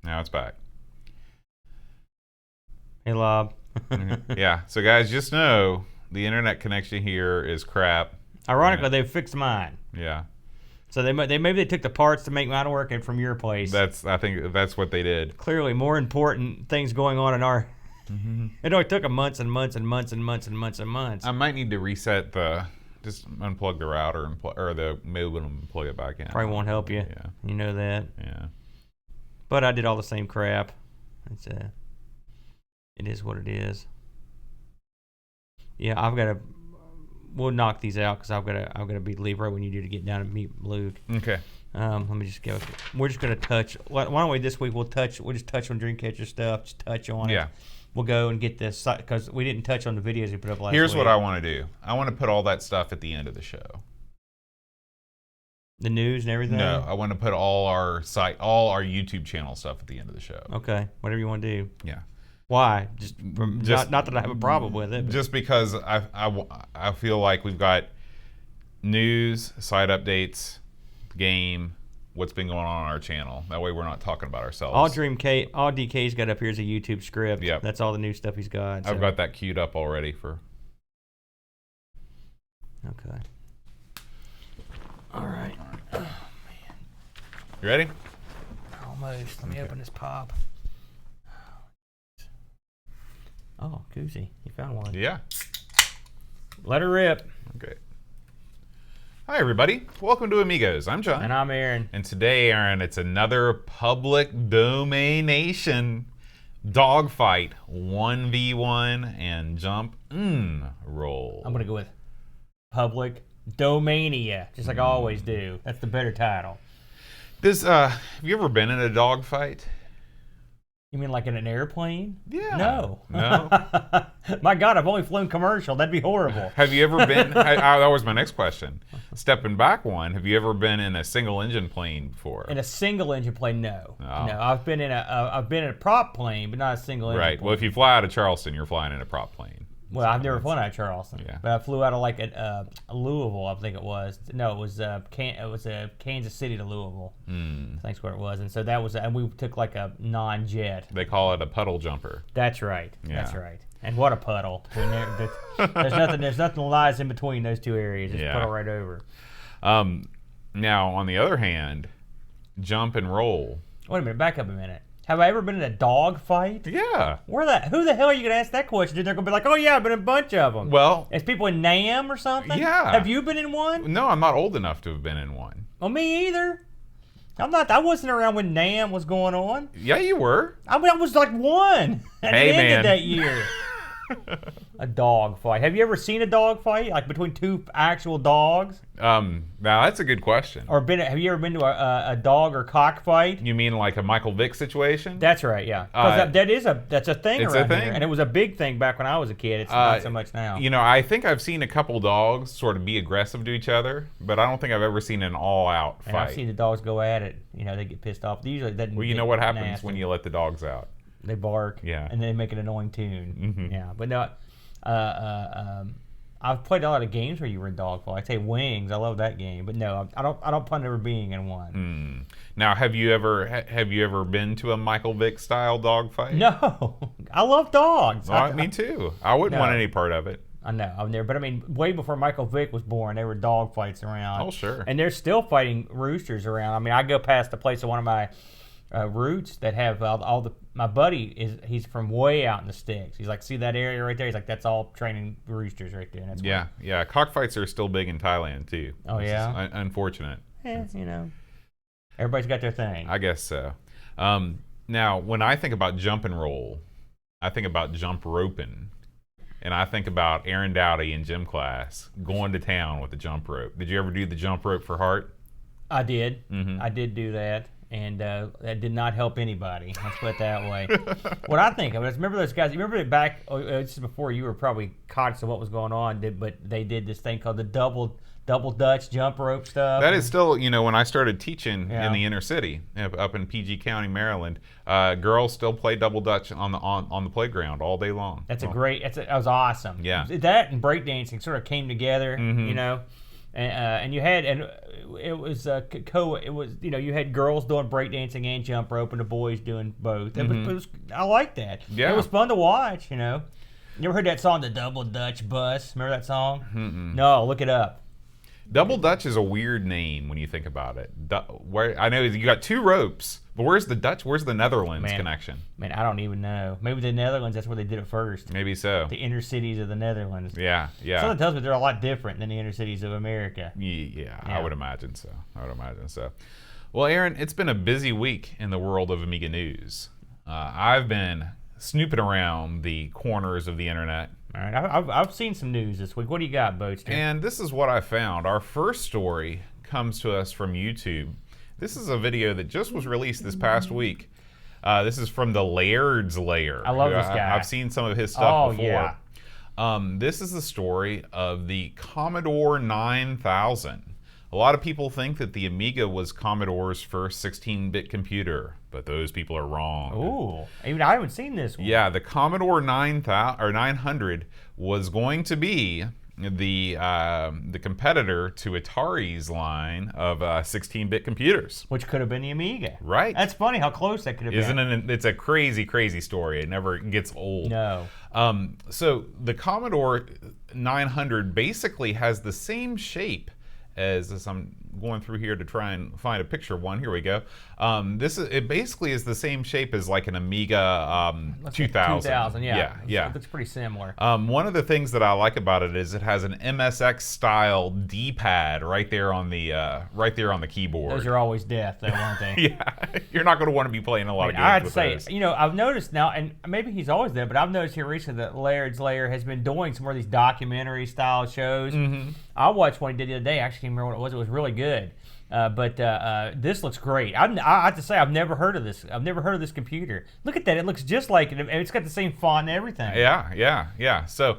Now it's back. Hey, Lob. Yeah. So guys, just know the internet connection here is crap. Ironically, they fixed mine. Yeah. So maybe they took the parts to make mine work and from your place. I think that's what they did. Clearly, more important things going on in our. It only took them months and months and months and months and months and months. I might need to reset just unplug the router or the modem and plug it back in. Probably won't help you. Yeah. You know that. Yeah. But I did all the same crap. It is what it is. Yeah, we'll knock these out because I've got to be leave right when you do to get down and meet Luke. Okay. Let me just go. We're just gonna touch. Why don't we this week? We'll just touch on Dreamcatcher stuff. Just touch on it. Yeah. We'll go and get this because we didn't touch on the videos we put up last week. Here's what I want to do. I want to put all that stuff at the end of the show. The news and everything. No, I want to put all our YouTube channel stuff at the end of the show. Okay, whatever you want to do. Yeah. Why? Just not that I have a problem with it. Just because I feel like we've got news, site updates, game, what's been going on our channel. That way we're not talking about ourselves. All DK's got up here is a YouTube script. Yep. That's all the new stuff he's got. I've got that queued up already for. Okay. All right. Oh, man. You ready? Almost. Let me open this pop. Oh, koozie. You found one. Yeah. Let her rip. Okay. Hi, everybody. Welcome to Amigos. I'm John. And I'm Aaron. And today, Aaron, it's another public domaination dogfight 1v1 and jump roll. I'm going to go with Public Domania, just like I always do. That's the better title. Have you ever been in a dogfight? You mean like in an airplane? Yeah. No. No? My God, I've only flown commercial. That'd be horrible. Have you ever been, that was my next question. Stepping back one, have you ever been in a single engine plane before? In a single engine plane, no. Oh. No, I've been in a prop plane, but not a single engine Right. plane. Well, if you fly out of Charleston, you're flying in a prop plane. Well, I've never flown out of Charleston, Yeah. but I flew out of like Louisville, I think it was. No, it was Kansas City to Louisville. I think's where it was, and so that was, and we took like a non-jet. They call it a puddle jumper. That's right. Yeah. That's right. And what a puddle! There's nothing lies in between those two areas. Just puddle right over. Now, on the other hand, jump and roll. Wait a minute. Back up a minute. Have I ever been in a dog fight? Yeah. Who the hell are you going to ask that question? They're going to be like, oh yeah, I've been in a bunch of them. Well, it's people in NAM or something? Yeah. Have you been in one? No, I'm not old enough to have been in one. Well, me either. I wasn't around when NAM was going on. Yeah, you were. I was like one. And Hey, it ended man. that year. A dog fight. Have you ever seen a dog fight, like between two actual dogs? Now that's a good question. Or have you ever been to a dog or cock fight? You mean like a Michael Vick situation? That's right, yeah. Because that's a thing it's around a thing. here, and it was a big thing back when I was a kid. It's not so much now. You know, I think I've seen a couple dogs sort of be aggressive to each other, but I don't think I've ever seen an all-out And fight. I've seen the dogs go at it. You know, they get pissed off. They usually Well, you know what happens when you let the dogs out. They bark. Yeah. And they make an annoying tune. Mm-hmm. Yeah, but no. I've played a lot of games where you were in dog fight. I say Wings. I love that game, but no, I don't plan on ever being in one. Now, have you ever been to a Michael Vick style dog fight? No, I love dogs. Me too. I wouldn't want any part of it. I know, I've never, but I mean, way before Michael Vick was born, there were dog fights around. Oh, sure. And they're still fighting roosters around. I mean, I go past the place of one of my roots that have my buddy he's from way out in the sticks. He's like, see that area right there? He's like, that's all training roosters right there. And that's Yeah. Cockfights are still big in Thailand too. Oh, yeah? Unfortunate. You know, everybody's got their thing. I guess so. Now, when I think about jump and roll, I think about jump roping. And I think about Aaron Dowdy in gym class going to town with the jump rope. Did you ever do the jump rope for heart? I did. Mm-hmm. I did do that. And that did not help anybody. Let's put it that way. What I think of it is, remember those guys? You remember it back? This is before you were probably conscious of what was going on. But they did this thing called the double Dutch jump rope stuff. That is still, when I started teaching in the inner city up in PG County, Maryland, girls still play double Dutch on the playground all day long. That was awesome. Yeah. That and breakdancing sort of came together. Mm-hmm. and you had it was it was you had girls doing breakdancing and jump rope and the boys doing both. It was I like that. Yeah. It was fun to watch. You ever heard that song, the Double Dutch Bus? Remember that song? No, look it up. Double Dutch is a weird name when you think about it. I know you got two ropes, but where's the Dutch? Where's the Netherlands connection? Man, I don't even know. Maybe the Netherlands, that's where they did it first. Maybe so. The inner cities of the Netherlands. Yeah. Something tells me they're a lot different than the inner cities of America. Yeah, I would imagine so. Well, Aaron, it's been a busy week in the world of Amiga news. I've been snooping around the corners of the internet. All right, I've seen some news this week. What do you got, Boatster? And this is what I found. Our first story comes to us from YouTube. This is a video that just was released this past week. This is from the Laird's Lair. I love this guy. I've seen some of his stuff before. Yeah. This is the story of the Commodore 9000. A lot of people think that the Amiga was Commodore's first 16-bit computer, but those people are wrong. Ooh, even I haven't seen this one. Yeah, the Commodore 900 was going to be the competitor to Atari's line of 16-bit computers, which could have been the Amiga. Right. That's funny how close that could have been. Isn't it? It's a crazy, crazy story. It never gets old. No. So the Commodore 900 basically has the same shape as I'm going through here to try and find a picture of one. Here we go. It basically is the same shape as like an Amiga 2000. 2000, yeah. Yeah. It looks pretty similar. One of the things that I like about it is it has an MSX style D-pad right there on the keyboard. Those are always death, though, aren't they? Yeah, you're not going to want to be playing a lot of games I have to with say, those. I've noticed now, and maybe he's always there, but I've noticed here recently that Laird's Lair has been doing some more of these documentary style shows. I watched one he did the other day. I actually can't remember what it was. It was really good. But this looks great. I have to say, I've never heard of this. I've never heard of this computer. Look at that. It looks just like it. And it's got the same font and everything. Yeah. So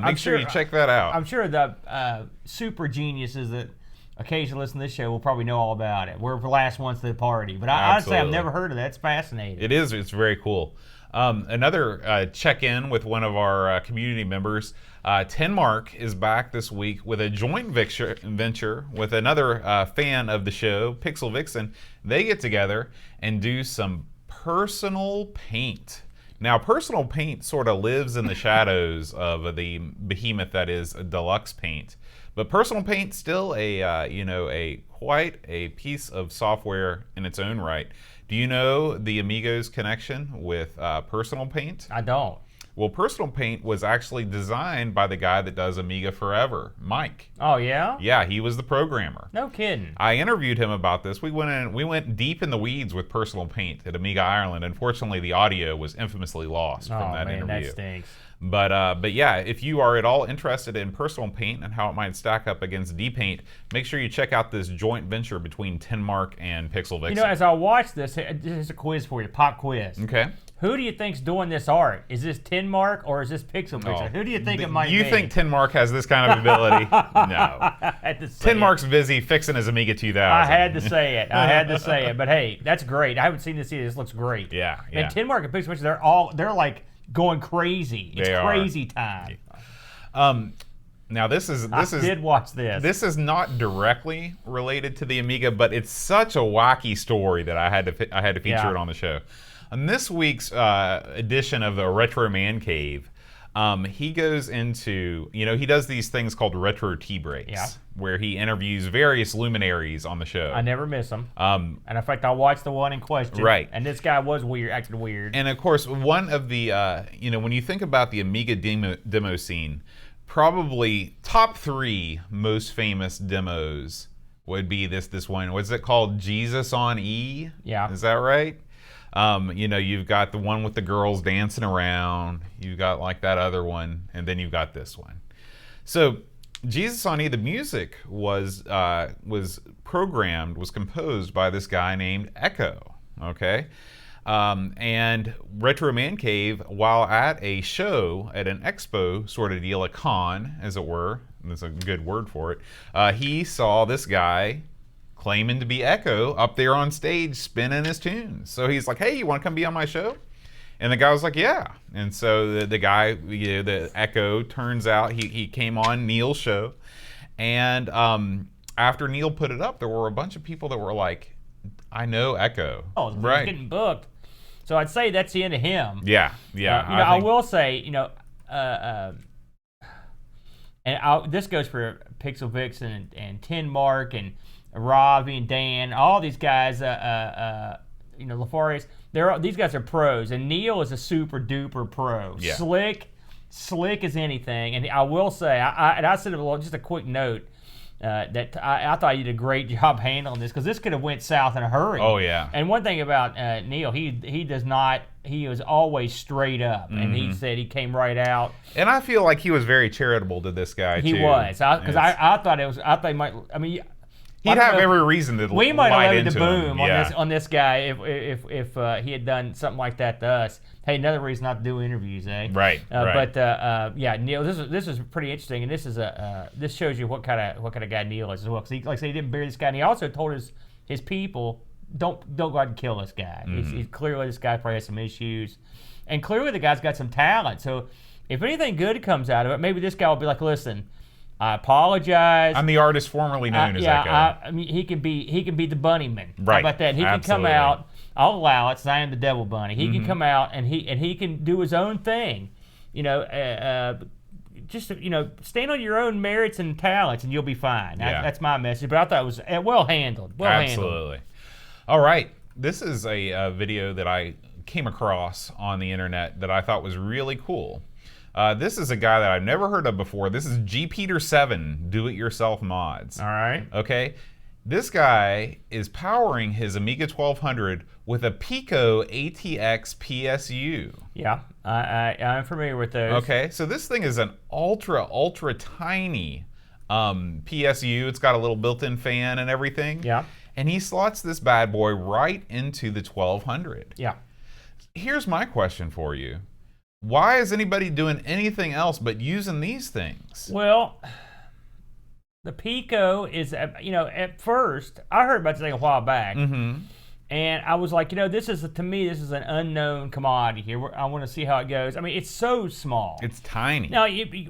make sure you check that out. I'm sure the super geniuses that occasionally listen to this show will probably know all about it. We're the last ones to the party. But I'd say I've never heard of that. It's fascinating. It is. It's very cool. Another check-in with one of our community members. Tenmark is back this week with a joint venture with another fan of the show, Pixel Vixen. They get together and do some personal paint. Now, personal paint sort of lives in the shadows of the behemoth that is Deluxe Paint. But personal paint still quite a piece of software in its own right. Do you know the Amigos connection with personal paint? I don't. Well, personal paint was actually designed by the guy that does Amiga Forever, Mike. Oh yeah? Yeah, he was the programmer. No kidding. I interviewed him about this. We went deep in the weeds with personal paint at Amiga Ireland. Unfortunately, the audio was infamously lost from that interview. That stinks. But yeah, if you are at all interested in personal paint and how it might stack up against D-Paint, make sure you check out this joint venture between Tenmark and Pixel Vixen. As I watch this, here's a quiz for you, pop quiz. Okay. Who do you think's doing this art? Is this Tenmark or is this Pixel Vixen? Who do you think it might be? You think Tenmark has this kind of ability? No. Tenmark's busy fixing his Amiga 2000. I had to say it. But hey, that's great. I haven't seen this either. This looks great. Yeah. And Tenmark and Pixel Vixen, they're like going crazy. It's crazy time. Now I did watch this. This is not directly related to the Amiga, but it's such a wacky story that I had to feature it on the show. On this week's edition of the Retro Man Cave, he goes into, he does these things called retro tea breaks, where he interviews various luminaries on the show. I never miss them. And in fact, I watched the one in question. Right. And this guy was weird, acting weird. And of course, one of the, when you think about the Amiga demo scene, probably top 3 most famous demos would be this one. What's it called? Jesus on E? Yeah. Is that right? You've got the one with the girls dancing around. You've got like that other one, and then you've got this one. So, Jesus on E, the music was composed by this guy named Echo. Okay, and Retro Man Cave, while at a show, at an expo sort of deal, a con, as it were, that's a good word for it. He saw this guy claiming to be Echo up there on stage spinning his tunes. So he's like, hey, you want to come be on my show? And the guy was like, yeah. And so the guy, the Echo, turns out he came on Neil's show. And after Neil put it up, there were a bunch of people that were like, I know Echo. Oh, he's right. getting booked. So I'd say that's the end of him. Yeah. I will say, this goes for Pixel Vixen and Tin Mark and Ravi and Dan, all these guys, LaFarius. These guys are pros, and Neil is a super duper pro. Yeah. Slick as anything. And I will say, I said just a quick note. That I thought you did a great job handling this, because this could have went south in a hurry. Oh yeah. And one thing about Neil, he does not. He was always straight up, and he said he came right out. And I feel like he was very charitable to this guy. He too. was, because I thought it was. I thought he might. I mean, he'd have every reason to. We might have let the boom him. on this guy if he had done something like that to us. Hey, another reason not to do interviews, eh? Right. But Neil, this is pretty interesting, and this shows you what kind of guy Neil is as well. Because like I said, he didn't bury this guy, and he also told his people, don't go out and kill this guy. He's clearly, this guy probably has some issues, and clearly the guy's got some talent. So if anything good comes out of it, maybe this guy will be like, listen, I apologize. I'm the artist formerly known as Echo. I mean, he can be the bunnyman. Right. How about that? He can come out. I'll allow it. I am the devil bunny. He can come out and he can do his own thing. Just stand on your own merits and talents, and you'll be fine. That's my message. But I thought it was well handled. Absolutely. All right. This is a video that I came across on the internet that I thought was really cool. This is a guy that I've never heard of before. This is GPeter7 Do-It-Yourself Mods. All right. Okay. This guy is powering his Amiga 1200 with a Pico ATX PSU. Yeah, I'm familiar with those. Okay, so this thing is an ultra tiny PSU. It's got a little built-in fan and everything. Yeah. And he slots this bad boy right into the 1200. Yeah. Here's my question for you. Why is anybody doing anything else but using these things? Well, the Pico is, at first, I heard about this thing a while back, and I was like, this is an unknown commodity here. I want to see how it goes. I mean, it's so small. It's tiny. Now,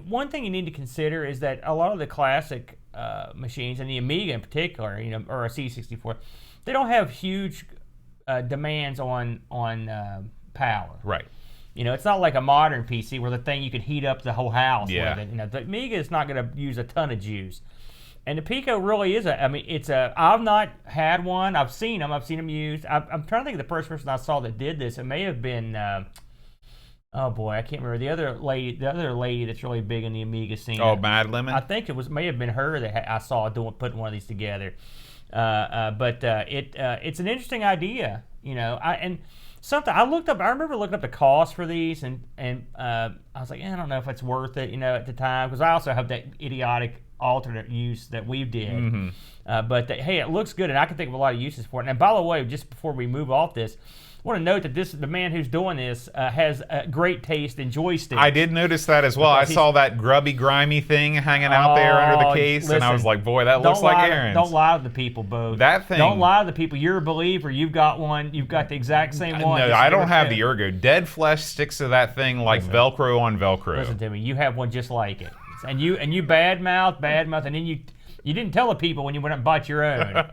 one thing you need to consider is that a lot of the classic machines, and the Amiga in particular, or a C64, they don't have huge demands on power. Right. It's not like a modern PC where the thing you could heat up the whole house with it. The Amiga is not going to use a ton of juice. And the Pico really is I've not had one. I've seen them used. I'm trying to think of the first person I saw that did this. It may have been, oh boy, I can't remember. The other lady that's really big in the Amiga scene. Oh, Mad Lemon? I think may have been her that I saw putting one of these together. It's an interesting idea, something I looked up. I remember looking up the cost for these, and I was like, I don't know if it's worth it, at the time, because I also have that idiotic alternate use that we did. Hey, it looks good, and I can think of a lot of uses for it. And by the way, just before we move off this, I want to note that the man who's doing this has great taste in joysticks. I did notice that as well. I saw that grubby, grimy thing hanging out there under the case, and I was like, boy, that looks like Aaron's. Don't lie to the people, Bo. That thing. Don't lie to the people. You're a believer. You've got one. You've got the exact same one. No, I don't have the Ergo. Dead flesh sticks to that thing like Velcro on Velcro. Listen to me. You have one just like it. And you badmouth, and then you didn't tell the people when you went up and bought your own.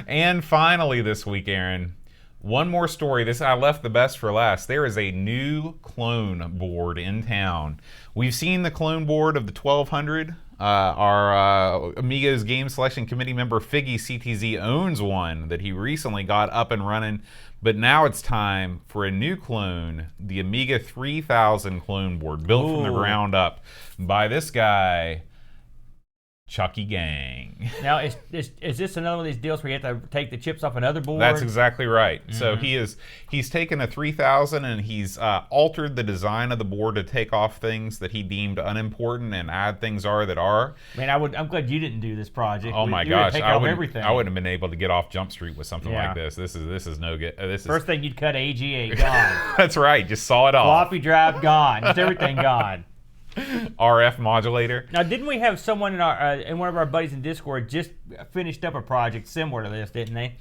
And finally this week, Aaron, one more story. I left the best for last. There is a new clone board in town. We've seen the clone board of the 1200. Our Amigos Game Selection Committee member Figgy CTZ owns one that he recently got up and running. But now it's time for a new clone, the Amiga 3000 clone board, built from the ground up by this guy, Chucky Gang. Now, is this another one of these deals where you have to take the chips off another board? That's exactly right. So he's taken a 3000 and he's altered the design of the board to take off things that he deemed unimportant and add things that are. Man, I'm glad you didn't do this project. Oh my gosh, I wouldn't have been able to get off Jump Street with something like this. This is no good. First thing you'd cut AGA, gone. That's right. Just saw it off. Floppy drive gone. Just everything gone. RF modulator. Now, didn't we have someone in one of our buddies in Discord just finished up a project similar to this, didn't they?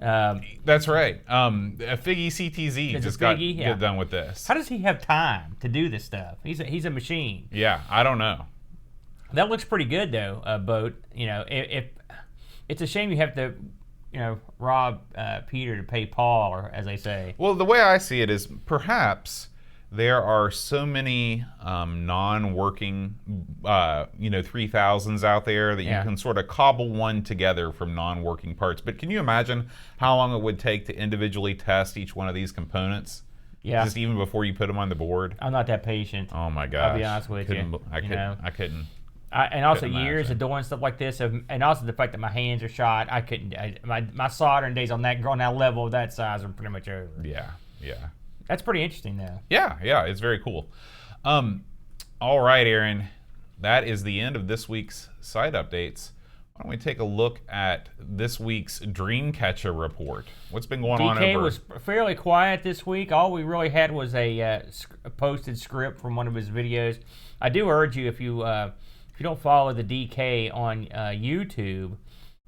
That's right. Figgy CTZ just got done with this. How does he have time to do this stuff? He's a machine. Yeah, I don't know. That looks pretty good though, Boat. You know, if it's a shame you have to, you know, rob Peter to pay Paul, or as they say. Well, the way I see it is perhaps there are so many non-working, 3000s out there that you can sort of cobble one together from non-working parts. But can you imagine how long it would take to individually test each one of these components? Yeah. Just even before you put them on the board? I'm not that patient. Oh my gosh. I'll be honest with you. I couldn't. And also years of doing stuff like this, and also the fact that my hands are shot, I couldn't. My soldering days on that level of that size are pretty much over. Yeah. That's pretty interesting, though. Yeah, it's very cool. All right, Aaron, that is the end of this week's site updates. Why don't we take a look at this week's Dreamcatcher report? What's been going on over? DK was fairly quiet this week. All we really had was a posted script from one of his videos. I do urge you, if you don't follow the DK on YouTube,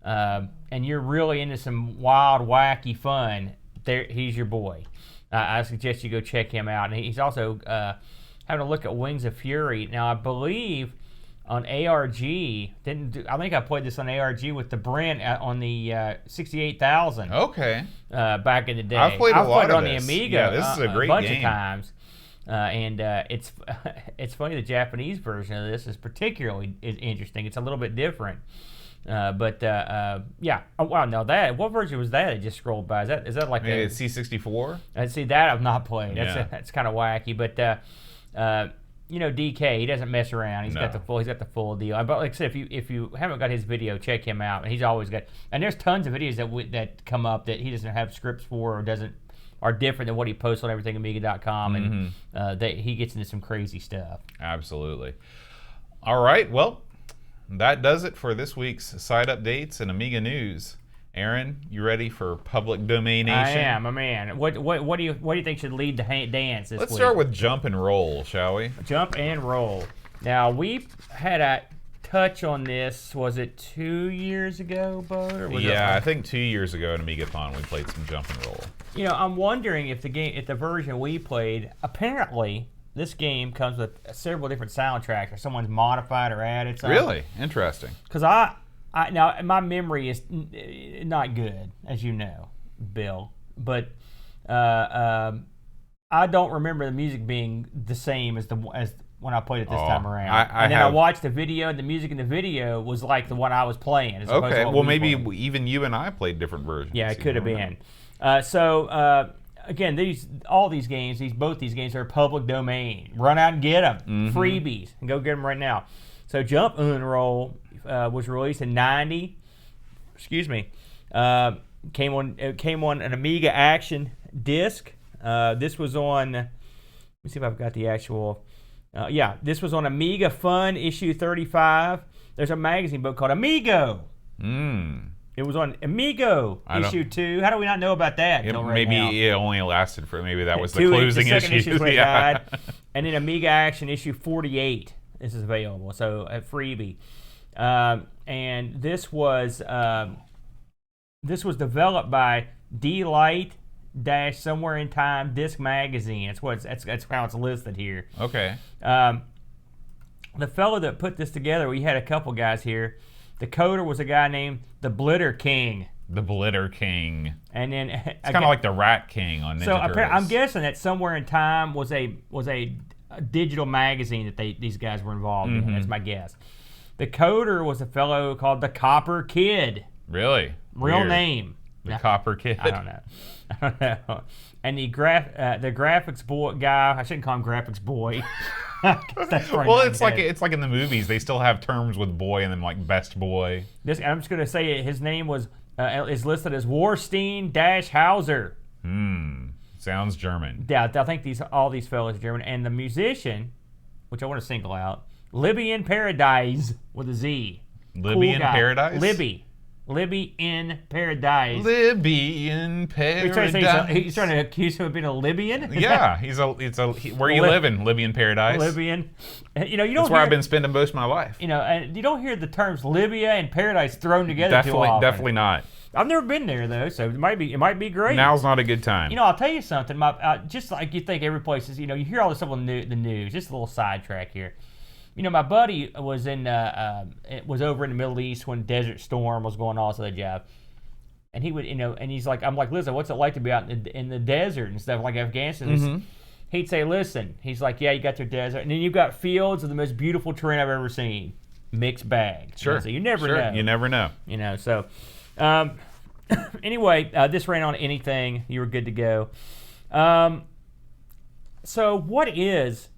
and you're really into some wild, wacky fun, he's your boy. I suggest you go check him out. And he's also having a look at Wings of Fury. Now, I believe on ARG, I think I played this on ARG with the Brent on the 68,000. Okay. Back in the day. I've played a lot of on this. the Amiga. Yeah, this is a great bunch game. Of times. And it's funny, the Japanese version of this is particularly interesting. It's a little bit different. Yeah. Oh, wow, now what version was that? It just scrolled by. Is that like a C64? See, that I've not played. Yeah. That's kind of wacky. But DK, he doesn't mess around. He's got the full deal. But like I said, if you haven't got his video, check him out. And he's always got. And there's tons of videos that come up that he doesn't have scripts for, or are different than what he posts on everythingamiga.com, and he gets into some crazy stuff. Absolutely. All right, well, that does it for this week's site updates and Amiga news. Aaron, you ready for public domain nation? I am, my man. What do you think should lead the dance this week? Let's start with jump and roll, shall we? Jump and roll. Now, we had a touch on this. Was it 2 years ago, Bo? I think 2 years ago at Amigathon we played some jump and roll. You know, I'm wondering if the version we played, apparently this game comes with several different soundtracks, or someone's modified or added something. Really? Interesting. Because now my memory is not good, as you know, Bill. But I don't remember the music being the same as when I played it this time around. I watched the video, and the music in the video was like the one I was playing. As opposed to what maybe played. Even you and I played different versions. Yeah, it could have been. Again, both these games are public domain. Run out and get them, freebies, and go get them right now. So Jump and Roll was released in '90. Excuse me. Came on an Amiga Action disc. This was on. Let me see if I've got the actual. This was on Amiga Fun issue 35. There's a magazine book called Amigo. It was on Amigo issue 2. How do we not know about that? Maybe it only lasted for. Maybe that was the closing issue. Died. And then Amiga Action issue 48. This is available, so a freebie. And this was developed by D-Light Somewhere in Time Disc Magazine. That's how it's listed here. Okay. The fellow that put this together, we had a couple guys here. The coder was a guy named the Blitter King. The Blitter King. And then it's kind of like the Rat King on Ninja Turtles. I'm guessing that Somewhere in Time was a digital magazine that these guys were involved in. That's my guess. The coder was a fellow called the Copper Kid. Really? Real Weird. Name. The Copper Kid. I don't know. And the graphics boy guy. I shouldn't call him graphics boy. Well, it's like in the movies. They still have terms with boy and then like best boy. I'm just gonna say his name is listed as Warstein-Hauser. Sounds German. Yeah, I think all these fellows are German. And the musician, which I want to single out, Libby in Paradise with a Z. Libby in Paradise? Libby in Paradise. Libby in Paradise. He's trying to accuse him of being a Libyan? Yeah, where you living? Libby in Paradise? Libyan. You don't That's where I've been spending most of my life. And you don't hear the terms Libya and Paradise thrown together too often. Definitely not. I've never been there though, so it might be great. Now's not a good time. I'll tell you something. Just like you think every place is, you hear all this stuff on the news. Just a little sidetrack here. my buddy was was over in the Middle East when Desert Storm was going on, so the job. And he would, and he's like, I'm like, listen, what's it like to be out in the desert and stuff like Afghanistan? He'd say, listen, he's like, yeah, you got your desert, and then you've got fields of the most beautiful terrain I've ever seen. Mixed bag. Sure. So you never know. You never know. So anyway, this ran on anything. You were good to go. So what is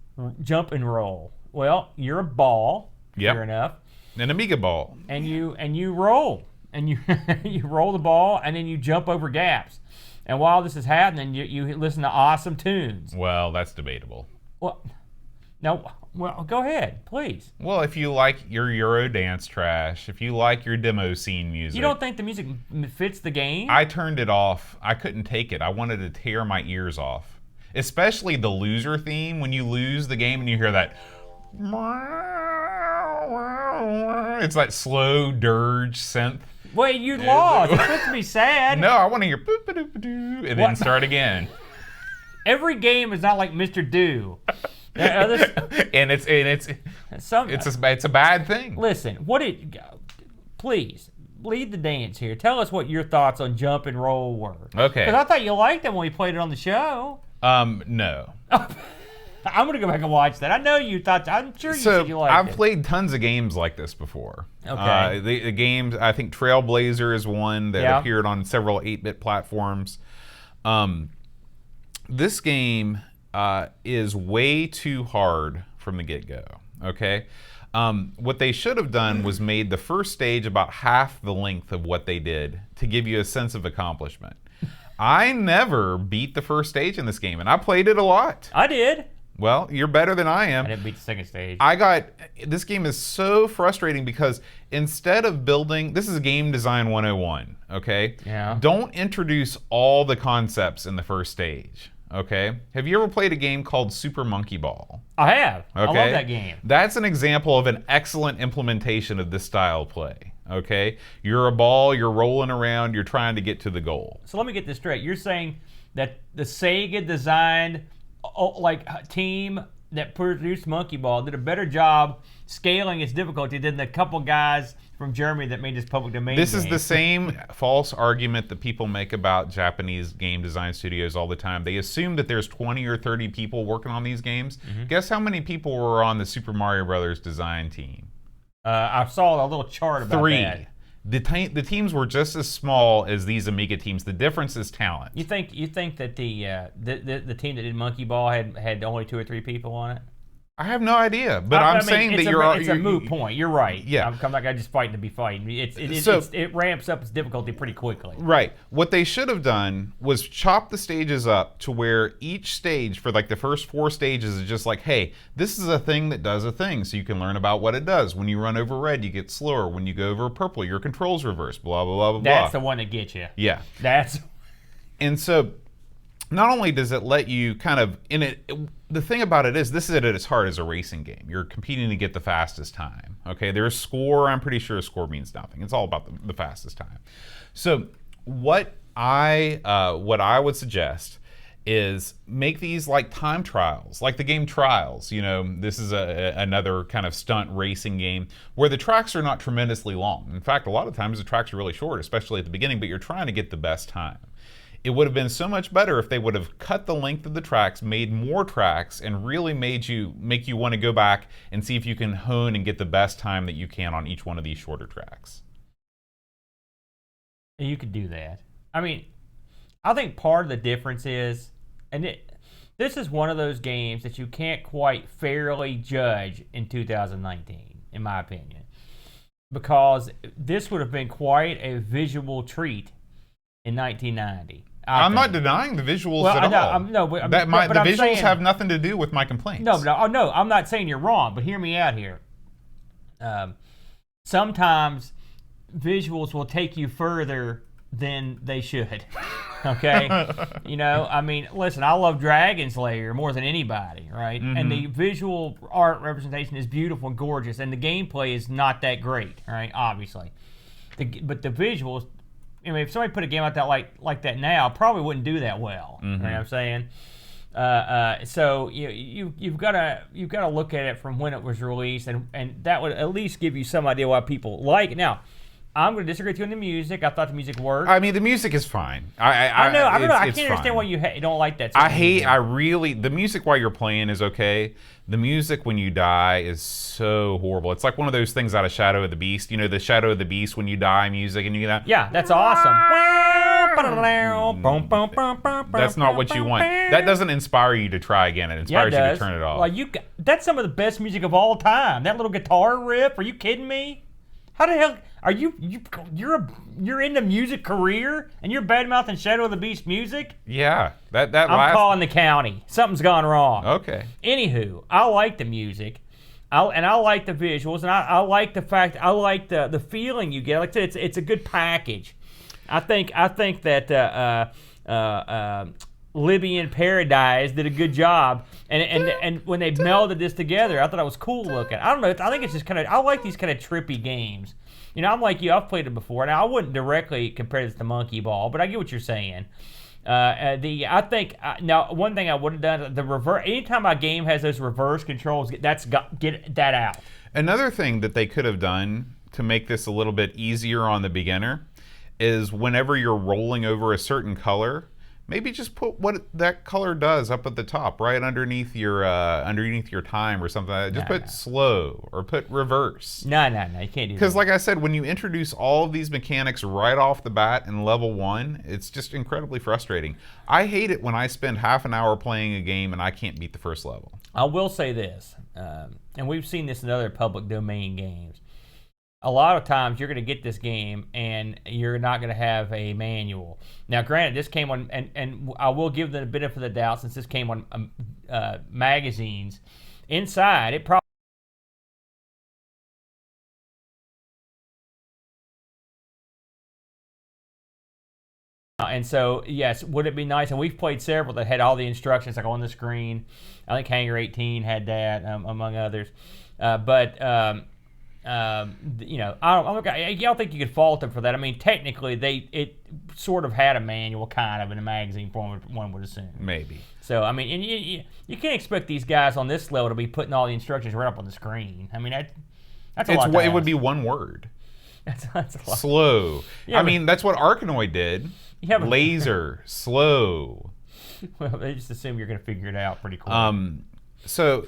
jump and roll? Well, you're a ball, sure enough. An Amiga ball. And you roll. And you you roll the ball, and then you jump over gaps. And while this is happening, you listen to awesome tunes. Well, that's debatable. Well, go ahead, please. Well, if you like your Eurodance trash, if you like your demo scene music. You don't think the music fits the game? I turned it off. I couldn't take it. I wanted to tear my ears off. Especially the loser theme, when you lose the game and you hear that. It's that slow dirge synth. Wait, you lost. It's supposed to be sad. No, I want to hear boop-a-doop-a-doo and then start again. Every game is not like Mr. Do. And it's a bad thing. Listen, please lead the dance here. Tell us what your thoughts on jump and roll were. Okay. Because I thought you liked them when we played it on the show. No. I'm gonna go back and watch that. I know you thought. I'm sure you said you liked it. I've played tons of games like this before. Okay. The games, I think Trailblazer is one that appeared on several 8-bit platforms. This game is way too hard from the get-go. Okay. What they should have done was made the first stage about half the length of what they did to give you a sense of accomplishment. I never beat the first stage in this game, and I played it a lot. I did. Well, you're better than I am. I didn't beat the second stage. This game is so frustrating because instead of building, this is game design 101, okay? Yeah. Don't introduce all the concepts in the first stage, okay? Have you ever played a game called Super Monkey Ball? I have. Okay? I love that game. That's an example of an excellent implementation of this style of play, okay? You're a ball, you're rolling around, you're trying to get to the goal. So let me get this straight. You're saying that the Sega designed team that produced Monkey Ball did a better job scaling its difficulty than the couple guys from Germany that made this public domain This game. is the same false argument that people make about Japanese game design studios all the time. They assume that there's 20 or 30 people working on these games. Guess how many people were on the Super Mario Brothers design team? I saw a little chart about 3. that. The teams were just as small as these Amiga teams. The difference is talent. You think that the team that did Monkey Ball had only 2 or 3 people on it? I have no idea, but I'm saying that it's a moot point. You're right. Yeah, I'm not just fighting to be fighting. It ramps up its difficulty pretty quickly. Right. What they should have done was chop the stages up to where each stage for like the first 4 stages is just like, hey, this is a thing that does a thing, so you can learn about what it does. When you run over red, you get slower. When you go over purple, your controls reverse. Blah blah blah blah. That's the one that gets you. Yeah. And so. Not only does it let you kind of the thing about it is this is at its heart as a racing game. You're competing to get the fastest time. Okay, there's score. I'm pretty sure a score means nothing. It's all about the fastest time. So what I would suggest is make these like time trials, like the game Trials. This is another kind of stunt racing game where the tracks are not tremendously long. In fact, a lot of times the tracks are really short, especially at the beginning, but you're trying to get the best time. It would have been so much better if they would have cut the length of the tracks, made more tracks, and really make you want to go back and see if you can hone and get the best time that you can on each one of these shorter tracks. You could do that. I mean, I think part of the difference is, this is one of those games that you can't quite fairly judge in 2019, in my opinion, because this would have been quite a visual treat in 1990. I'm not denying the visuals at all. The visuals have nothing to do with my complaints. No, I'm not saying you're wrong, but hear me out here. Sometimes visuals will take you further than they should. Okay? Listen, I love Dragon Slayer more than anybody, right? Mm-hmm. And the visual art representation is beautiful and gorgeous, and the gameplay is not that great, right? Obviously. But the visuals, if somebody put a game out that like that now, probably wouldn't do that well. Mm-hmm. You know what I'm saying? So you've got to look at it from when it was released, and that would at least give you some idea why people like it. Now, I'm going to disagree with you on the music. I thought the music worked. I mean, the music is fine. I know. I don't know. I can't fine. understand why you don't like that. The music while you're playing is okay. The music when you die is so horrible. It's like one of those things out of Shadow of the Beast. You know, the Shadow of the Beast when you die music and you get that. Yeah, that's awesome. That's not what you want. That doesn't inspire you to try again. It inspires you to turn it off. Well, that's some of the best music of all time. That little guitar riff. Are you kidding me? How the hell are you're in the music career and you're bad-mouthing Shadow of the Beast music? Yeah, I'm calling the county. Something's gone wrong. Okay. Anywho, I like the music, I like the visuals, and I like the fact I like the feeling you get. Like I said, it's a good package. I think that Libyan Paradise did a good job, and when they melded this together, I thought it was cool looking. I don't know. I think it's just kind of. I like these kind of trippy games. You know, I'm like you. I've played it before. Now I wouldn't directly compare this to Monkey Ball, but I get what you're saying. I think now one thing I would have done the reverse. Anytime my game has those reverse controls, get that out. Another thing that they could have done to make this a little bit easier on the beginner is whenever you're rolling over a certain color, maybe just put what that color does up at the top, right underneath your time or something like that. Just put slow or put reverse. No, you can't do that. Because like I said, when you introduce all of these mechanics right off the bat in level 1, it's just incredibly frustrating. I hate it when I spend half an hour playing a game and I can't beat the first level. I will say this, and we've seen this in other public domain games. A lot of times you're going to get this game and you're not going to have a manual. Now, granted, this came on, and I will give them a benefit of the doubt since this came on magazines. Inside, it probably. And so, yes, would it be nice? And we've played several that had all the instructions like on the screen. I think Hangar 18 had that, among others. You know, I don't think you could fault them for that. I mean, technically, it sort of had a manual kind of in a magazine form, one would assume. Maybe. So, I mean, and you can't expect these guys on this level to be putting all the instructions right up on the screen. I mean, that's a lot to ask. It would be one word. That's a lot. Slow. Yeah, I mean, that's what Arkanoid did. Yeah, laser, slow. Well, they just assume you're going to figure it out pretty quick. So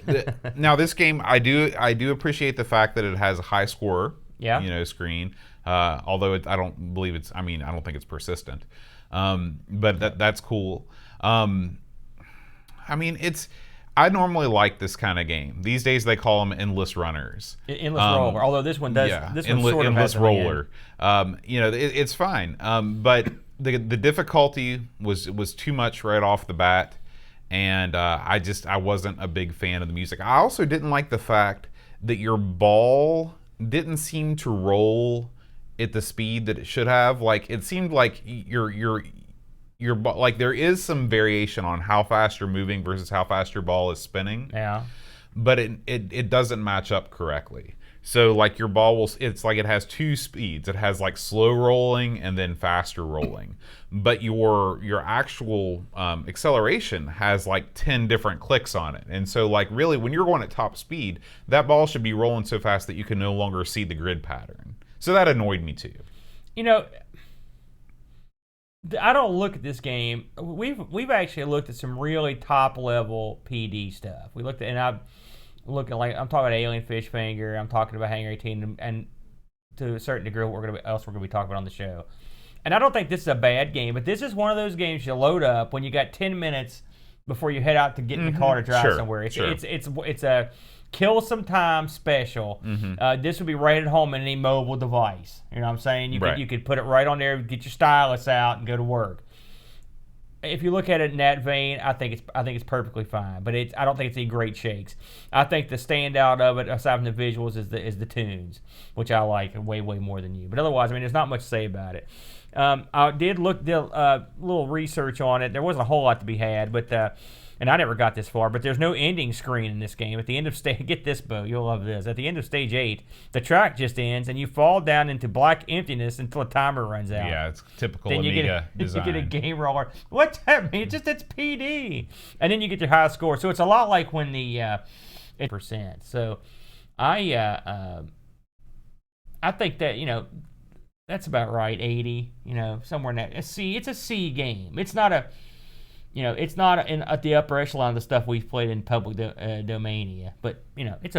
now this game, I do appreciate the fact that it has a high score, screen. Although I don't think it's persistent. But that's cool. I normally like this kind of game. These days they call them endless runners. Endless roller. Although this one does. Yeah, this one sort of endless roller. It's fine. But the difficulty was too much right off the bat. And I wasn't a big fan of the music. I also didn't like the fact that your ball didn't seem to roll at the speed that it should have. Like it seemed like your like there is some variation on how fast you're moving versus how fast your ball is spinning. Yeah. But it doesn't match up correctly. So like your ball it's like it has two speeds. It has like slow rolling and then faster rolling. But your actual acceleration has like 10 different clicks on it. And so like really when you're going at top speed, that ball should be rolling so fast that you can no longer see the grid pattern. So that annoyed me too. You know, I don't look at this game. We've actually looked at some really top level PD stuff. We looked at, and I'm talking about Alien Fish Finger. I'm talking about Hangar 18, and to a certain degree, what we're going to be talking about on the show. And I don't think this is a bad game, but this is one of those games you load up when you got 10 minutes before you head out to get in the car to drive somewhere. It's a kill some time special. This would be right at home in any mobile device. You know what I'm saying? You could put it right on there, get your stylus out, and go to work. If you look at it in that vein, I think it's perfectly fine. But I don't think it's any great shakes. I think the standout of it, aside from the visuals, is the tunes, which I like way more than you. But otherwise, I mean, there's not much to say about it. I did a little research on it. There wasn't a whole lot to be had, but and I never got this far. But there's no ending screen in this game. At the end of stage, get this, Bo, you'll love this. At the end of stage 8, the track just ends, and you fall down into black emptiness until a timer runs out. Yeah, it's typical then Amiga design. You get a game roller. What's that mean? It's PD, and then you get your high score. So it's a lot like when the percent. So I think that that's about right. 80, somewhere in that. It's a C game. It's not it's not at the upper echelon of the stuff we've played in public domain, but it's a